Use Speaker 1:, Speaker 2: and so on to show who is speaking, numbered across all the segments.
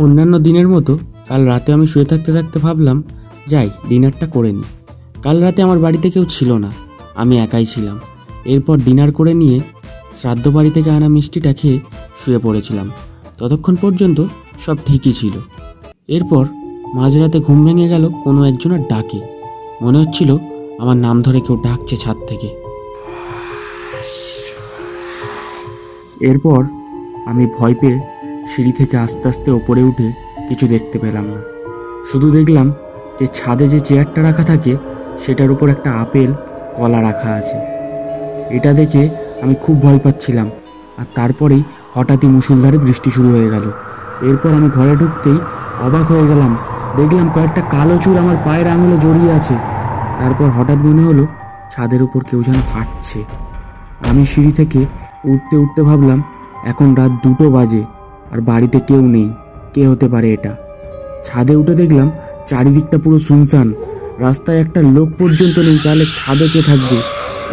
Speaker 1: অন্যান্য দিনের মতো কাল রাতে আমি শুয়ে থাকতে থাকতে ভাবলাম যাই ডিনারটা করে নিই। কাল রাতে আমার বাড়িতে কেউ ছিল না, আমি একাই ছিলাম। এরপর ডিনার করে নিয়ে শ্রাদ্ধ বাড়ি থেকে আনা মিষ্টিটা খেয়ে শুয়ে পড়েছিলাম। ততক্ষণ পর্যন্ত সব ঠিকই ছিল। এরপর মাঝরাতে ঘুম ভেঙে গেল কোনো একজনের ডাকে। মনে হচ্ছিল আমার নাম ধরে কেউ ডাকছে ছাদ থেকে। এরপর আমি ভয় পেয়ে সিঁড়ি থেকে আস্তে আস্তে ওপরে উঠে কিছু দেখতে পেলাম না। শুধু দেখলাম যে ছাদে যে চেয়ারটা রাখা থাকে সেটার উপর একটা আপেল কলা রাখা আছে। এটা দেখে আমি খুব ভয় পাচ্ছিলাম। আর তারপরেই হঠাৎই মুষলধারে বৃষ্টি শুরু হয়ে গেল। এরপর আমি ঘরে ঢুকতেই অবাক হয়ে গেলাম, দেখলাম কয়েকটা কালো চুল আমার পায়ের আঙুলে জড়িয়ে আছে। তারপর হঠাৎ মনে হলো ছাদের উপর কেউ যেন হাঁটছে। আমি সিঁড়ি থেকে উঠতে উঠতে ভাবলাম এখন রাত 2টো বাজে আর বাড়িতে কেউ নেই, কে হতে পারে এটা। ছাদে উঠে দেখলাম চারিদিকটা পুরো শুনশান, রাস্তায় একটা লোক পর্যন্ত নেই, তাহলে ছাদে কে থাকবে।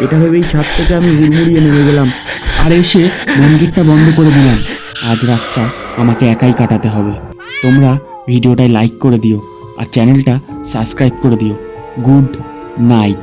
Speaker 1: এটা ভেবেই ছাদ থেকে আমি হুড়মুড়িয়ে নেমে গেলাম আর এসে মন্দিরটা বন্ধ করে দিলাম। আজ রাতটা আমাকে একাই কাটাতে হবে। তোমরা ভিডিওটায় লাইক করে দিও আর চ্যানেলটা সাবস্ক্রাইব করে দিও। Good night.